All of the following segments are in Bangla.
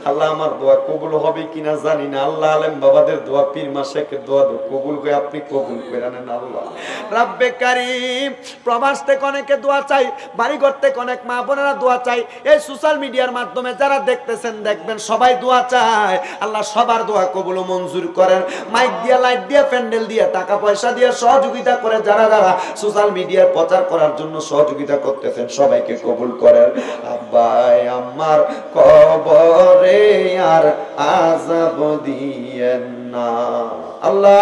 আল্লাহ আমার দোয়া কবুল হবে কিনা জানি না, আল্লাহ আলেম বাবাদের দোয়া, পীর মাশায়েখের দোয়া কবুল করে আপনি কবুল করে নেন আল্লাহ। রাব্বে কারীম, প্রবাস থেকে অনেকে দোয়া চাই, বাড়িঘর থেকে অনেক মা বোনেরা দোয়া চাই, এই সোশ্যাল মিডিয়ার মাধ্যমে যারা দেখতেছেন দেখবেন সবাই দোয়া চায়, আল্লাহ সবার দোয়া কবুল ও মঞ্জুর করেন। মাইক দিয়া, লাইট দিয়া, প্যান্ডেল দিয়া, টাকা পয়সা দিয়া সহযোগিতা করে যারা যারা সোশ্যাল মিডিয়ার প্রচার করার জন্য সহযোগিতা করতেছেন সবাইকে কবুল করেন। আব্বাই আমার কবরে আর আযাব দিয়েন না আল্লাহ।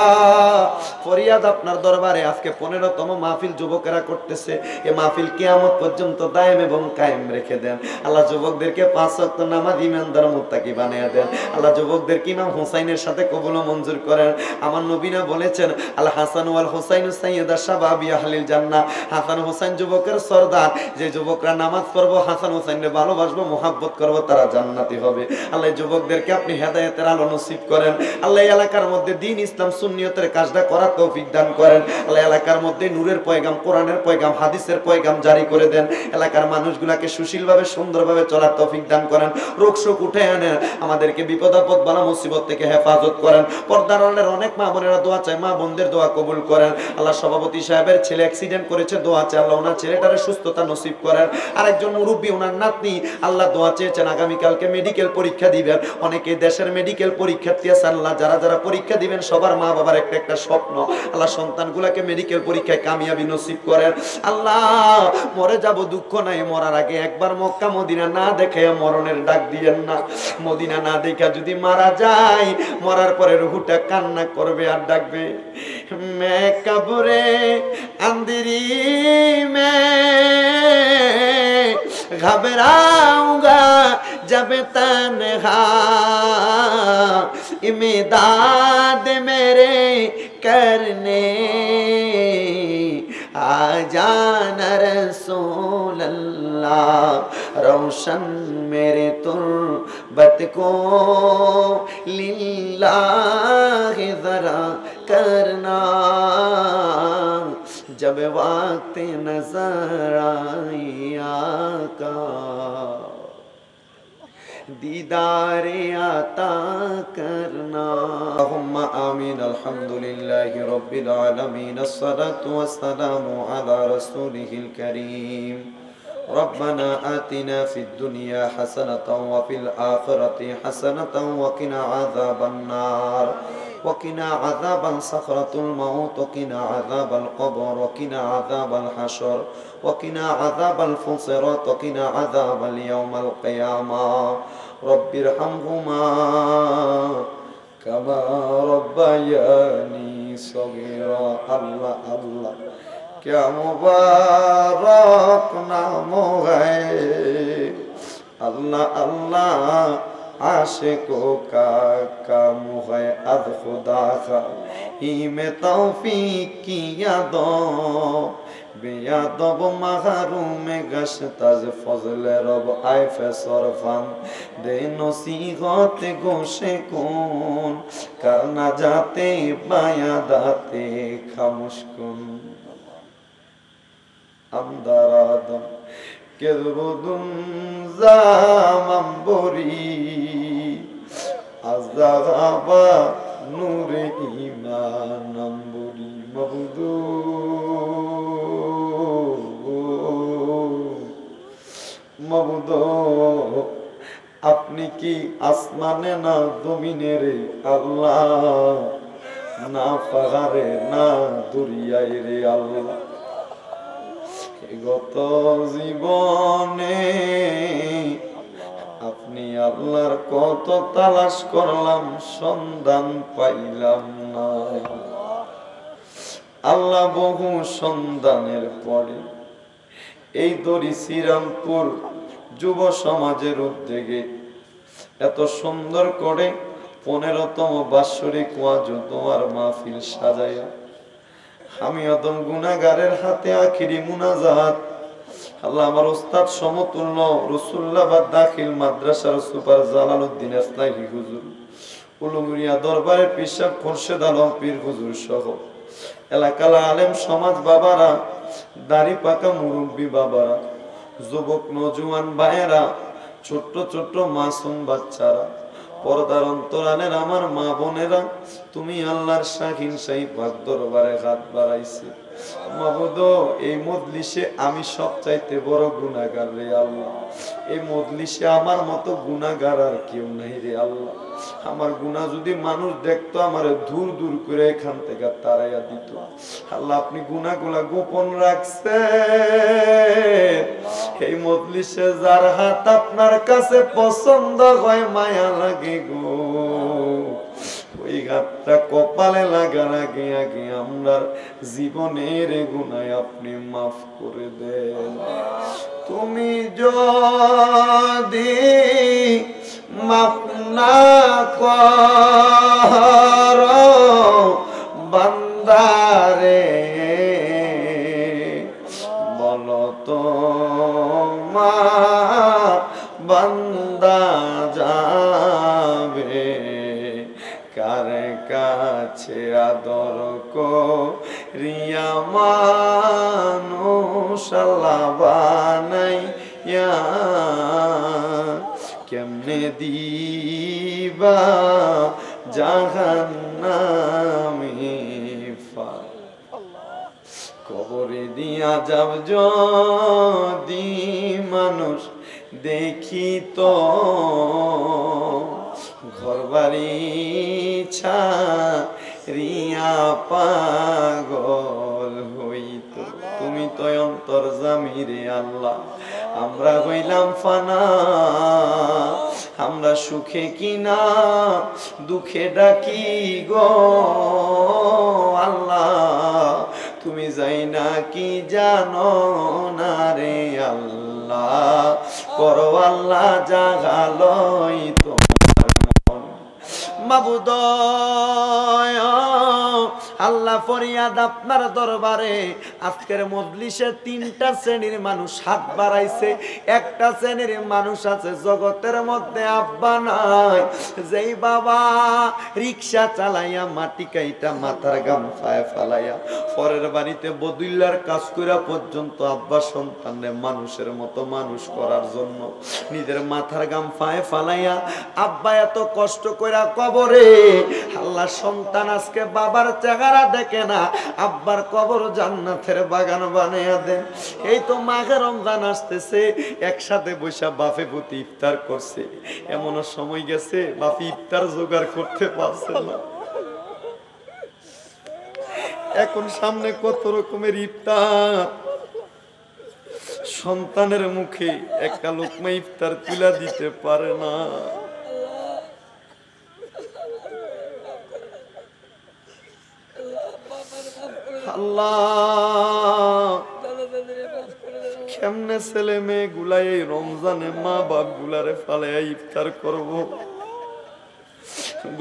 ফরিয়াদ আপনার দরবারে, আজকে 15তম মাহফিল যুবকেরা করতেছে, এই মাহফিল কিয়ামত পর্যন্ত দায়েম এবং কায়েম রেখে দেন আল্লাহ। যুবকদেরকে 5 ওয়াক্ত নামাজ ইমানদার মুত্তাকি বানিয়ে দেন আল্লাহ। যুবকদেরকে ইমাম হুসাইনের সাথে কবুল ও মঞ্জুর করেন। আমার নবীনা বলেছেন, আল হাসান ওয়াল হুসাইন সাইয়্যিদা শাবাবি আহলিল জান্নাহ। হাসান হুসাইন যুবকের সরদার, যে যুবকরা নামাজ পড়বো, হাসান হুসাইনকে ভালোবাসবো, মুহাব্বত করবো, তারা জান্নাতি হবে আল্লাহ। যুবকদেরকে আপনি হেদায়েতের আলো নসিব করেন আল্লাহ। এলাকার মধ্যে দ্বীন ইসলাম সুন্নিয়তের কাজটা করার তৌফিক দান করেন আল্লাহ। এলাকার মধ্যে নূরের পয়গাম, কোরআনের পয়গাম, হাদিসের পয়গাম জারি করে দেন। এলাকার মানুষগুলাকে সুশীলভাবে সুন্দরভাবে চলার তৌফিক দান করেন। রোগ শোক উঠে আনেন, আমাদেরকে বিপদ আপদ বালা মুসিবত থেকে হেফাজত করেন। পর্দার আড়ালের অনেক মা বোনেরা দোয়া চায়, মা বোনদের দোয়া কবুল করেন আল্লাহ। সভাপতি সাহেবের ছেলে অ্যাক্সিডেন্ট করেছে, দোয়া চায় আল্লাহ ওনার ছেলেটারে সুস্থতা নসিব করেন। আরেকজন মুরব্বী, ওনার নাতনি আল্লাহ দোয়া চেয়েছেন, আগামীকালকে মেডিকেল পরীক্ষা দিবেন। অনেকে দেশের মেডিকেল পরীক্ষার্থী আছে আল্লাহ, যারা যারা পরীক্ষা দিবেন সবার মা বাবার একটা একটা স্বপ্ন আল্লাহ, সন্তানগুলাকে মেডিকেল পরীক্ষায় কামিয়াবি নসিব করেন আল্লাহ। মরে যাব দুঃখ নাই, মরার আগে একবার মক্কা মদিনা না দেখে মরণের ডাক দিয়েন না। মদিনা না দেখা যদি মারা যায়, মরার পরে রুহুটা কান্না করবে আর ডাকবে, মে কবরে আন্দিরি মে ঘবরাऊंगा जब तन्हा, इमदाद मेरे करने आ जाना रसूल अल्लाह। रोशन मेरे तुर्बत को लिल्लाह ज़रा करना, जब वक्त नजर आई आका, दीदारे आता करना। अल्लाहुम्मा आमीन। अल्हम्दुलिल्लाहि रब्बिल आलमीन, अस्सलातु वस्सलामु अला रसूलिहिल करीम। रब्बना आतिना फिद दुनिया हसनतन व फिल आखिरति हसनतन व किना अज़ाबन नार वकिना अज़ाबल सकरातुल मौत वकिना अज़ाबल क़ब्र वकिना अज़ाबल हशर वकिना अज़ाबल फुसिरत वकिना अज़ाबल यौमल क़ियामा। रब्बिरहमहुमा कमा रब्बयानी सगीरा। अल्लाह अल्लाह क्या मुबारक नाम है अल्लाह अल्लाह, आशिकों का काम है अद खुदा का ही में तौफीक की यादों बेयादब महरूम गश्त अज फजल रब आइफ सरफान दे नसीहत गोशे कौन करना जाते बाया दाते खामुशकुन अंदरादम केदबुदुम जामंबुरी अज़गाबा नूरे ईमानंबुरी मबुदू मबुदो अपनी की आसमाने ना ज़मीने रे अल्लाह ना पहाड़े ना दुरियाए रे अल्लाह। गत जीवने अपनी आल्लाहर कत तालाश करलाम सन्धान पाइलाम ना आल्लाह बहु सन्धानेर परे এই দড়ি শ্রীরামপুর যুব সমাজের উদ্যোগে এত সুন্দর করে 15তম বাৎসরিক ওয়াজ ও দোয়ার মাহফিল সাজায়া আমি আদম গুনাহগারের হাতে আখিরি মুনাজাত আল্লাহ আমার উস্তাদ সমতুল্য রাসূলুল্লাহ দাখিল মাদ্রাসার সুপার জালালউদ্দিন ইসলাহি হুজুর উলুমিয়া দরবারের পিসাব খোরশেদ আলম পীর হুজুর সহ এলাকার আলেম সমাজ বাবারা, দাড়ি পাকা মুরব্বী বাবারা, যুবক নওজোয়ান ভাইয়েরা, ছোট্ট ছোট্ট মাসুম বাচ্চারা, পর্দার অন্তরালের আমার মা বোনেরা, তুমি আল্লাহর শাহিন শাহী পাক দরবারে হাত বাড়াইছে। মাবুদ, এই মজলিসে আমি সবচাইতে বড় গুনাহগার রে আল্লাহ। এই মজলিসে আমার মতো গুনাহগার আর কেউ নাই রে আল্লাহ। আমার গুনাহ যদি মানুষ দেখতো, আমার দূর দূর করে এখান থেকে তাড়াইয়া দিত। আল্লাহ, আপনি গুনাহগুলা গোপন রাখছেন। এই মজলিসে যার হাত আপনার কাছে পছন্দ হয়, মায়া লাগে গো, ওই হাতটা কপালে লাগার আগে আগে আমরা জীবনের গুনাহ আপনি মাফ করে দেন। তুমি যদি মাফ না করো বান্দারে, বলো তো মা বান্দা যাবে কার কাছে? আদর করিয়া মানুষ আল্লাহ বানাইয়া কেমনে দিবা জাহান্নামে ফাঁক? কবরে দিয়া যাব যদি মানুষ দেখিত, ঘরবাড়ি ছাড়িয়া পাগল হইত। তুমি তো অন্তর্যামী রে আল্লাহ, আমরা হইলাম ফানা, আমরা সুখে কিনা দুঃখে ডাকি গো আল্লাহ। তুমি যাই না কি জানো না রে আল্লাহ, করো আল্লাহ জাগালই তোমার মন। মাবুদ আল্লাহ, ফরিয়াদ আপনার দরবারে। আজকের মজলিসে তিনটা শ্রেণীর মানুষ হাত বাড়াইছে। একটা শ্রেণীর মানুষ আছে জগতের মধ্যে আব্বা নাই, যেই বাবা রিক্সা চালাইয়া মাটি কাইটা মাথার গাম ফায় ফালাইয়া পরের বাড়িতে বদুল্লার কাজ করা পর্যন্ত আব্বা সন্তানের মানুষের মতো মানুষ করার জন্য নিজের মাথার গাম ফায় ফালাইয়া আব্বা এত কষ্ট কইরা কবরে। আল্লাহ, সন্তান আজকে বাবার চেহারা দেখে না, আব্বার কবর জান্নাতের বাগান বানাইয়া দেন। এই তো মাঘে রমজান আসতেছে, একসাথে বৈশা বাপে পুতি ইফতার করছে, এমন সময় গেছে বাপি ইফতার জোগাড় করতে পারছে না। এখন সামনে কত রকমের ইফতার, সন্তানের মুখে একটা লোকমা ইফতার তুলা দিতে পারে না। আল্লাহ, কেমনে ছেলে মেয়ে গুলাই এই রমজানে মা বাপ গুলারে ফালাইয়া ইফতার করব?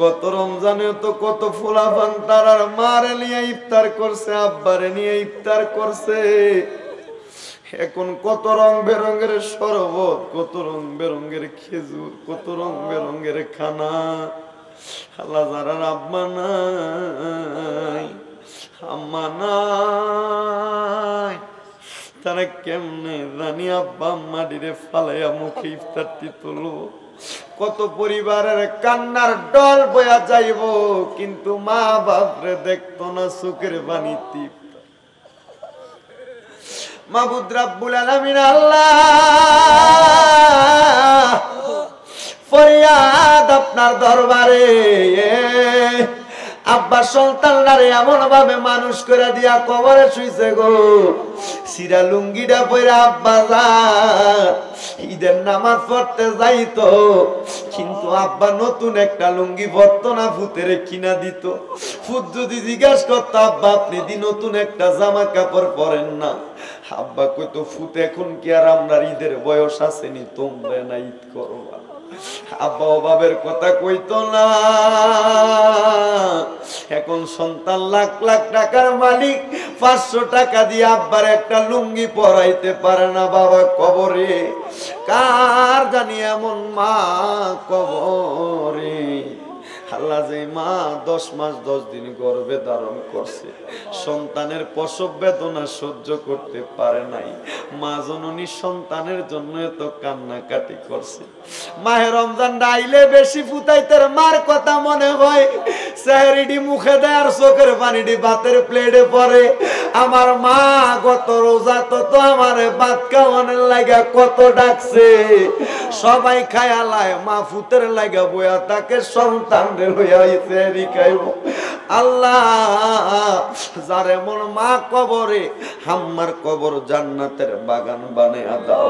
গত রমজানে তো কত ফুলাফান তারার মারে নিয়ে ইফতার করছে, আব্বারে নিয়ে ইফতার করছে। এখন কত রং বেরঙের শরবত, কত রং বেরঙের খেজুর, কত রং বেরঙের খানা। আল্লাহ, যারা আব্বা নাই আম্মা নাই, তারা কেমনে জানি আব্বা আম্মাডিরে ফালাইয়া মুখে ইফতারটি তুলো। কত পরিবারের কান্নার ডল বয়া যাইব, কিন্তু মা বাপরে দেখতো না চোখের বাণীতে। মাবুদ রাব্বুল আলামিন আল্লাহ, ফরিয়াদ আপনার দরবারে। আব্বা সন্তানরা এমন ভাবে মানুষ করে দিয়া কবরে শুইছে গো, সিরা লুঙ্গিটা পইরা আব্বা ঈদের নামাজ পড়তে যাইতো, কিন্তু আব্বা নতুন একটা লুঙ্গি পরতো না, ফুতেরে কিনা দিত। ফুত যদি জিজ্ঞাসা করতো আব্বা আপনি দি নতুন একটা জামা কাপড় পরেন না, আব্বা কইতো ফুত এখন কি আর আমরা ঈদের বয়স আসেনি, তোমরা না ঈদ করবা। আব্বা অভাবের কথা কইতো না। এখন সন্তান লাখ লাখ টাকার মালিক, 500 টাকা দিয়ে আব্বার একটা লুঙ্গি পরাইতে পারে না বাবা কবরে। কার জানি এমন মা কবরে। আল্লাহ যে মা 10 মাস 10 দিন গর্ভে ধারণ করছে, সন্তানের প্রসব বেদনা সহ্য করতে পারে নাই, মা জননী সন্তানের জন্য এত কান্নাকাটি করছে। মাহে রমজান আইলে বেশি ফুটাইতের মার কথা মনে হয়, সেহরিডি মুখে দেয় আর চোখের পানিডি ভাতের প্লেটে পড়ে। আমার মা গত রোজা তো আমার ভাত খাওয়ানোর লাগা কত ডাকছে, সবাই খায়ালায় মা ফুতের লাগা বয়া তাকে সন্তান রে লইয়া সেহরি খাইব। আল্লাহ যার এমন মা কবরে, হাম্মার কবর জান্নাতের বাগান বানায়া দাও।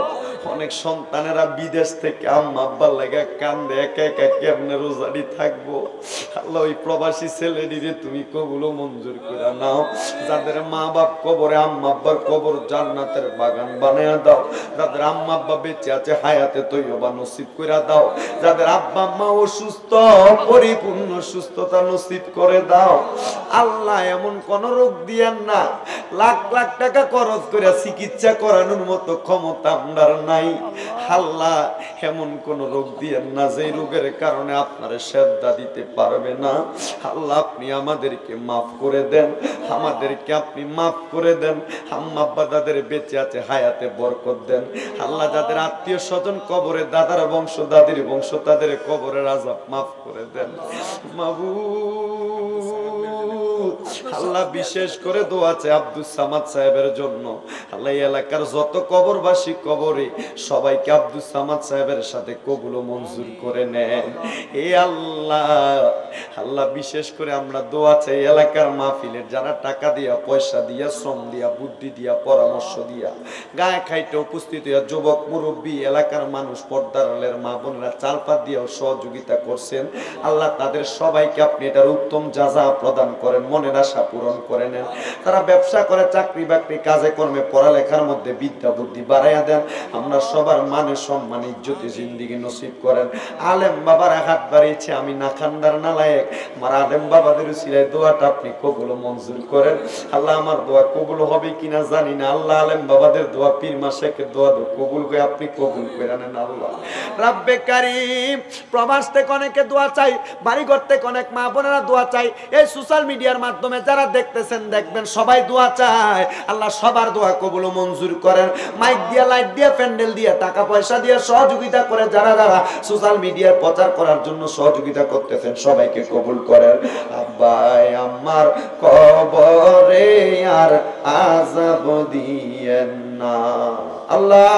অনেক সন্তানেরা বিদেশ থেকে আম্মা আব্বার লাগা কান্দে, একা একা কেমনে রোজারি থাকবো। আল্লাহ ওই প্রবাসী ছেলেটিরে তুমি কবুল মঞ্জুর করে নাও। যাদের মা বাপ কবরে, আম্মা আব্বার কবর জান্নাতের বাগান বানায়া দাও। যাদের আম্মা আব্বা বেঁচে আছে হায়াতে তৈয়বা নসিব করে দাও। যাদের আব্বা আম্মা অসুস্থ, পরিপূর্ণ সুস্থতা নসিব করে দাও। আল্লাহ এমন কোন রোগ দিয়েন না, লাখ লাখ টাকা খরচ করে চিকিৎসা করানোর মতো ক্ষমতা আমরা নাই। আল্লাহ এমন কোন রোগ দিয়েন না যে রোগের কারণে আপনারে সেজদা দিতে পারবে না। আল্লাহ আপনি আমাদেরকে মাফ করে দেন, আমাদেরকে আপনি মাফ করে দেন। আম্মা আব্বা যাদের বেঁচে আছে হায়াতে বরকত দেন। আল্লাহ যাদের আত্মীয় স্বজন কবরে, দাদার বংশ দাদির বংশ, তাদের কবরের আযাব মাফ করে দেন মাবুদ। আল্লাহ বিশেষ করে দোয়া আছে আব্দুস সামাদ সাহেবের জন্য। আল্লাহ এলাকার যত কবরবাসী কবরে, সবাইকে আব্দুস সামাদ সাহেবের সাথে কবুল ও মঞ্জুর করে নেন। এ আল্লাহ, আল্লাহ বিশেষ করে আমরা দোয়া চাই এলাকার মাহফিলের যারা টাকা দিয়া, পয়সা দিয়া, শ্রম দিয়া, বুদ্ধি দিয়া, পরামর্শ দিয়া, গায়ে খাইতে উপস্থিত হইয়া, যুবক মুরব্বী, এলাকার মানুষ, পর্দার আলের মা বোনেরা চালপাত দিয়েও সহযোগিতা করছেন। আল্লাহ তাদের সবাইকে আপনি এটার উত্তম যাজা প্রদান করেন, মনের আশা পূরণ করে নেন। তারা ব্যবসা করে, চাকরি বাকরি, কাজে কর্মে, পড়ালেখার মধ্যে বিদ্যা বুদ্ধি বাড়াইয়া দেন। আমরা সবার মানে সম্মান ইজ্জতি জিন্দিগি নসিব করেন। আলেম বাবার হাত বাড়িয়েছে, আমি না খান্দার না লায়েক, আমার আলেম বাবাদের উসিলায় দোয়াটা আপনি কবুল মঞ্জুর করেন। আল্লাহ আমার দোয়া কবুল হবে কিনা জানি না, আল্লাহ আলেম বাবাদের দোয়া, পীর মাশায়েখের দোয়া কবুল করে আপনি কবুল করে নেন। আল্লাহ রাব্বে কারীম, প্রবাস থেকে অনেকে দোয়া চাই, বাড়ি ঘর থেকে অনেক মা বোনেরা দোয়া চাই। এই সোশ্যাল মিডিয়ার মাধ্যমে যারা দেখতেছেন, দেখবেন, সবাই দোয়া চায়। আল্লাহ সবার দোয়া কবুল মঞ্জুর করেন। মাইক দিয়া, লাইট দিয়া, প্যান্ডেল দিয়া, টাকা পয়সা দিয়া সহযোগিতা করে যারা যারা সোশ্যাল মিডিয়ার প্রচার করার জন্য সহযোগিতা করতেছেন, সবাইকে কবুল করেন। আব্বাই আমার কবরে আর আযাব দিয়েন না। আল্লাহ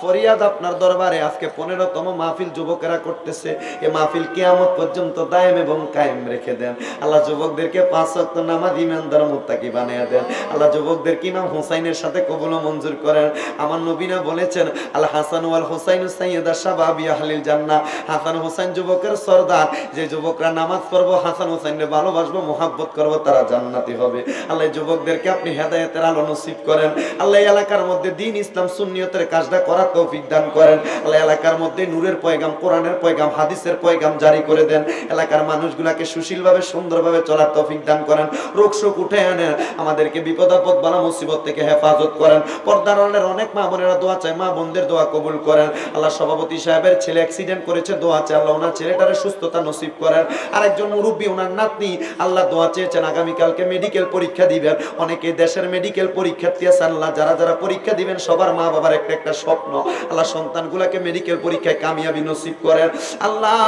ফরিয়াদ আপনার দরবারে, আজকে 15তম মাহফিল যুবকেরা করতেছে, এই মাহফিল কিয়ামত পর্যন্ত দায়েম এবং কায়েম রেখে দেন। আল্লাহ যুবকদেরকে 5 ওয়াক্ত নামাজ ইমানদার মুত্তাকি বানিয়ে দেন। আল্লাহ যুবকদেরকে ইমাম হুসাইনের সাথে কবুল মঞ্জুর করেন। আমার নবীনা বলেছেন, আল হাসান ওয়াল হুসাইন সাইয়্যিদা শাবাবি আহলিল জান্নাহ। হাসান হুসাইন যুবকের সরদার। যে যুবকরা নামাজ পড়বো, হাসান হুসাইনকে ভালোবাসবো, মুহাব্বত করবো, তারা জান্নাতি হবে। আল্লাহ যুবকদেরকে আপনি হেদায়েতের আলো নসিব করেন। আল্লাহ এলাকার মধ্যে দ্বীন ইসলাম সুন্নিয়তের কাজটা করার তৌফিক দান করেন। আল্লাহ এলাকার মধ্যে নূরের পয়গাম, কোরআনের পয়গাম, হাদিসের পয়গাম জারি করে দেন। এলাকার মানুষগুলাকে সুশীলভাবে, সুন্দরভাবে চলার তৌফিক দান করেন। রোগ শোক উঠে আনেন, আমাদেরকে বিপদ আপদ বালা মুসিবত থেকে হেফাজত করেন। পর্দার আড়ালের অনেক মা বোনেরা দোয়া চায়, মা বোনদের দোয়া কবুল করেন। আল্লাহ সভাপতি সাহেবের ছেলে অ্যাক্সিডেন্ট করেছে, দোয়া চায় আল্লাহ ওনার ছেলেটারে সুস্থতা নসিব করেন। আরেকজন মুরব্বী, ওনার নাতনি, আল্লাহ দোয়া চেয়েছেন আগামীকালকে মেডিকেল পরীক্ষা দিবেন। অনেকে দেশের মেডিকেল পরীক্ষার্থী আছে, আল্লাহ যারা যারা পরীক্ষা দিবেন সবার মা বাবার একটা একটা স্বপ্ন, আল্লাহ সন্তানগুলাকে মেডিকেল পরীক্ষায় কামিয়াবি নসিব করেন। আল্লাহ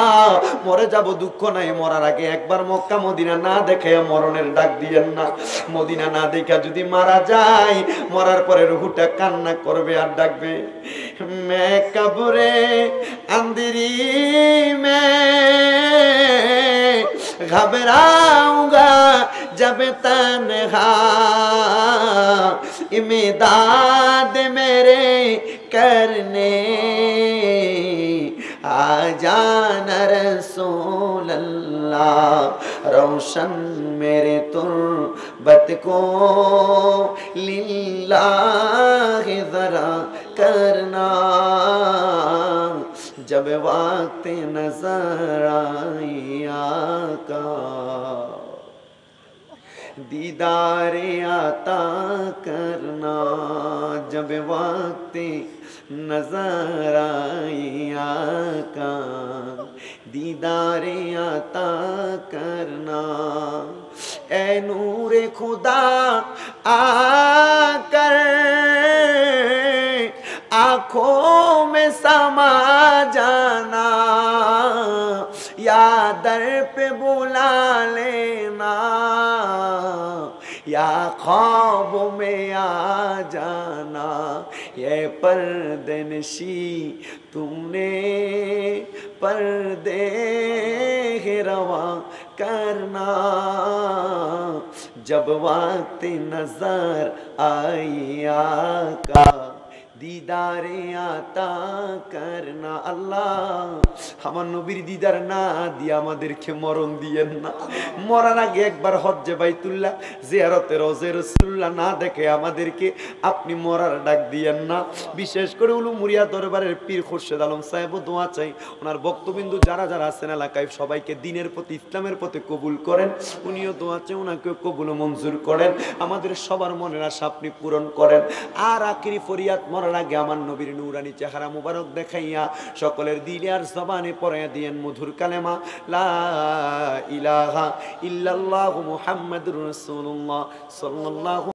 মরে যাব দুঃখ নাই, মরার আগে একবার মক্কা মদিনা না দেখে মরণের ডাক দিয়েন না। মদিনা না দেখা যদি মারা যায়, মরার পরে রুহুটা কান্না করবে আর ডাকবে, মে কবরে আন্দিরি মে ঘবরাऊंगा जब तन्हा, इमदाद मेरे करने आ जाना रसूल अल्लाह, रोशन मेरे तुर्बत को लिल्लाह ज़रा करना, जब वक्त नजर आई आका, दीदारे आता करना, जब वक्त नजर आई आका, दीदारे आता करना। ए नूरे खुदा आकर आँखों में समा जाना, या दर पे बुला लेना, या ख्वाब में आ जाना। ये पर्दे नशी तुमने पर्दे रवा करना, जब वक्त नजर आई आका दीदारे आता करना। আল্লাহ আমার নবীর দিদার না দিয়ে আমাদেরকে মরণ দিয়েন না। মরার আগে একবার হজ্জে বাইতুল্লাহ জিয়ারতে রওজা রাসূলুল্লাহ না দেখে আমাদেরকে আপনি মরার ডাক দিয়েন না। বিশেষ করে উলুমুরিয়া দরবারের পীর খুরশেদ আলম সাহেব দোয়া চাই, ওনার বক্তবিন্দু যারা যারা আছেন এলাকায় সবাইকে দিনের প্রতি ইসলামের প্রতি কবুল করেন। উনিও দোয়া চাই, ওনাকেও কবুল মঞ্জুর করেন। আমাদের সবার মনের আশা আপনি পূরণ করেন। আর আখিরি ফরিয়াদ মরার আগে আমার নবীর নূরানি চেহারা মুবারক দেখাইয়া সকলের দিলে আর জবানে পড়াইয়া দিয়েন মধুর কালেমা লা ইলাহা ইল্লাল্লাহু মুহাম্মাদুর রাসূলুল্লাহ সাল্লাল্লাহু